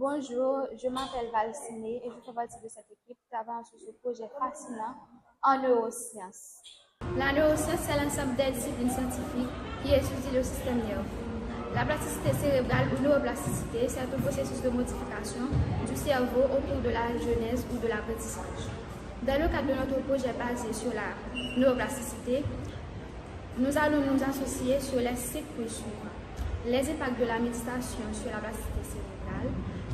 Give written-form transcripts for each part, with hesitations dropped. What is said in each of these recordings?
Bonjour, je m'appelle Valciné et je fais partie de cette équipe travaillant sur ce projet fascinant en neurosciences. La neuroscience, c'est l'ensemble des disciplines scientifiques qui étudient le système nerveux. La plasticité cérébrale ou neuroplasticité, c'est un processus de modification du cerveau au cours de la jeunesse ou de l'apprentissage. Dans le cadre de notre projet basé sur la neuroplasticité, nous allons nous associer sur les cycles suivants: les impacts de la méditation sur la plasticité cérébrale,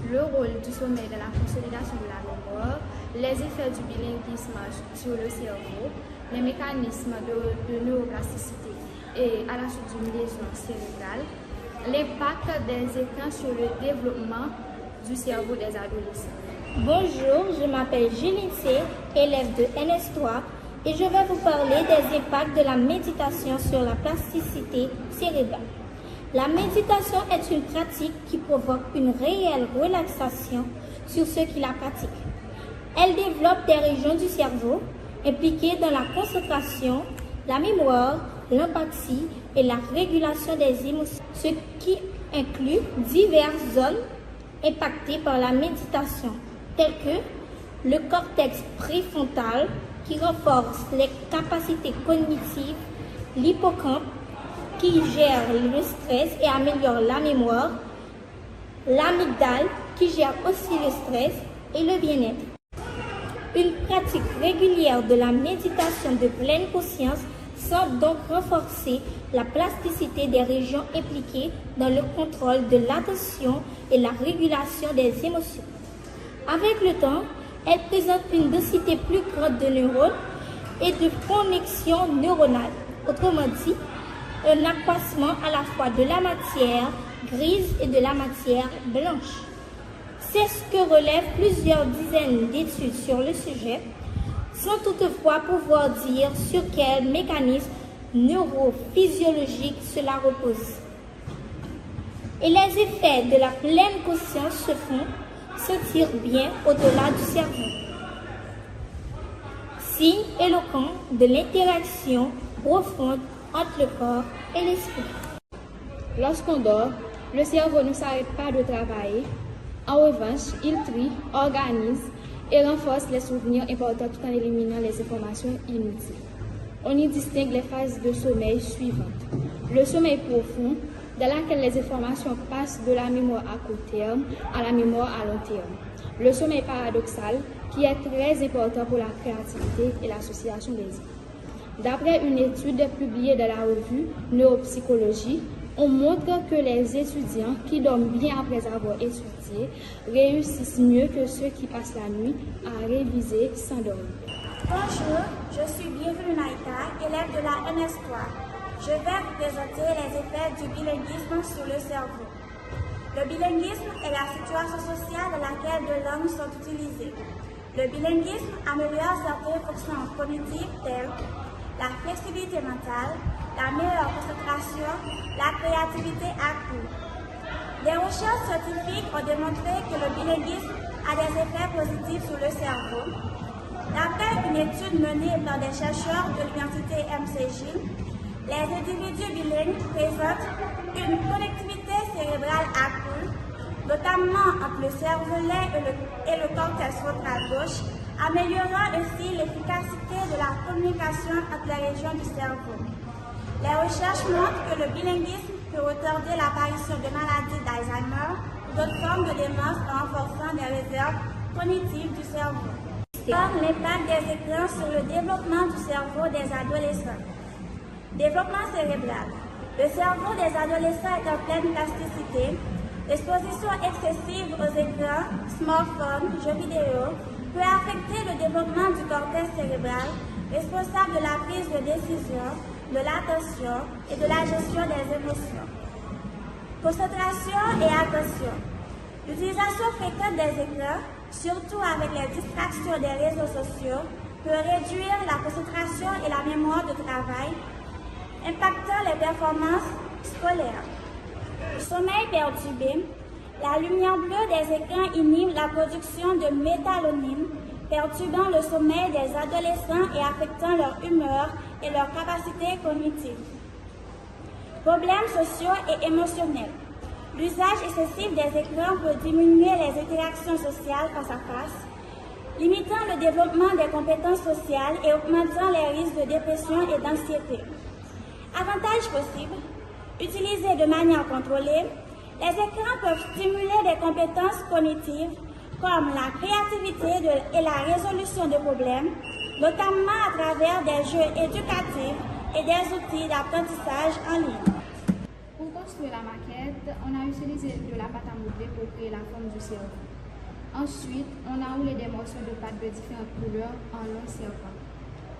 le rôle du sommeil dans la consolidation de la mémoire, les effets du bilinguisme sur le cerveau, les mécanismes de neuroplasticité et à la suite d'une lésion cérébrale, l'impact des écrans sur le développement du cerveau des adolescents. Bonjour, je m'appelle Julie C, élève de NS3 et je vais vous parler des impacts de la méditation sur la plasticité cérébrale. La méditation est une pratique qui provoque une réelle relaxation sur ceux qui la pratiquent. Elle développe des régions du cerveau impliquées dans la concentration, la mémoire, l'empathie et la régulation des émotions, ce qui inclut diverses zones impactées par la méditation, telles que le cortex préfrontal qui renforce les capacités cognitives, l'hippocampe qui gère le stress et améliore la mémoire, l'amygdale qui gère aussi le stress et le bien-être. Une pratique régulière de la méditation de pleine conscience semble donc renforcer la plasticité des régions impliquées dans le contrôle de l'attention et la régulation des émotions. Avec le temps, elle présente une densité plus grande de neurones et de connexions neuronales. Autrement dit, un accroissement à la fois de la matière grise et de la matière blanche. C'est ce que relèvent plusieurs dizaines d'études sur le sujet, sans toutefois pouvoir dire sur quel mécanisme neurophysiologique cela repose. Et les effets de la pleine conscience se font sentir bien au-delà du cerveau. Signe éloquent de l'interaction profonde entre le corps et l'esprit. Lorsqu'on dort, le cerveau ne s'arrête pas de travailler. En revanche, il trie, organise et renforce les souvenirs importants tout en éliminant les informations inutiles. On y distingue les phases de sommeil suivantes. Le sommeil profond, dans lequel les informations passent de la mémoire à court terme à la mémoire à long terme. Le sommeil paradoxal, qui est très important pour la créativité et l'association des idées. D'après une étude publiée dans la revue Neuropsychologie, on montre que les étudiants qui dorment bien après avoir étudié réussissent mieux que ceux qui passent la nuit à réviser sans dormir. Bonjour, je suis Bienvenue Naïka, élève de la NS3. Je vais vous présenter les effets du bilinguisme sur le cerveau. Le bilinguisme est la situation sociale dans laquelle deux langues sont utilisées. Le bilinguisme améliore certaines fonctions cognitives telles la flexibilité mentale, la meilleure concentration, la créativité accrue. Des recherches scientifiques ont démontré que le bilinguisme a des effets positifs sur le cerveau. D'après une étude menée par des chercheurs de l'université McGill, les individus bilingues présentent une connectivité cérébrale accrue, notamment entre le cervelet et le cortex frontal gauche, améliorant ainsi l'efficacité de la communication entre les régions du cerveau. Les recherches montrent que le bilinguisme peut retarder l'apparition de maladies d'Alzheimer ou d'autres formes de démence en renforçant les réserves cognitives du cerveau. Or, l'impact des écrans sur le développement du cerveau des adolescents. Développement cérébral. Le cerveau des adolescents est en pleine plasticité. L'exposition excessive aux écrans, smartphones, jeux vidéo peut affecter le développement du cortex cérébral, responsable de la prise de décision, de l'attention et de la gestion des émotions. Concentration et attention. L'utilisation fréquente des écrans, surtout avec les distractions des réseaux sociaux, peut réduire la concentration et la mémoire de travail, impactant les performances scolaires. Sommeil perturbé. La lumière bleue des écrans inhibe la production de mélatonine, perturbant le sommeil des adolescents et affectant leur humeur et leur capacité cognitive. Problèmes sociaux et émotionnels. L'usage excessif des écrans peut diminuer les interactions sociales face à face, limitant le développement des compétences sociales et augmentant les risques de dépression et d'anxiété. Avantages possibles: utilisés de manière contrôlée, les écrans peuvent stimuler des compétences cognitives comme la créativité et la résolution de problèmes, notamment à travers des jeux éducatifs et des outils d'apprentissage en ligne. Pour construire la maquette, on a utilisé de la pâte à modeler pour créer la forme du cerveau. Ensuite, on a roulé des morceaux de pâte de différentes couleurs en long serpent.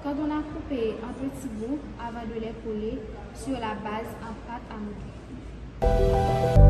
Quand on a coupé en petits bouts avant de les coller sur la base en pâte à modeler.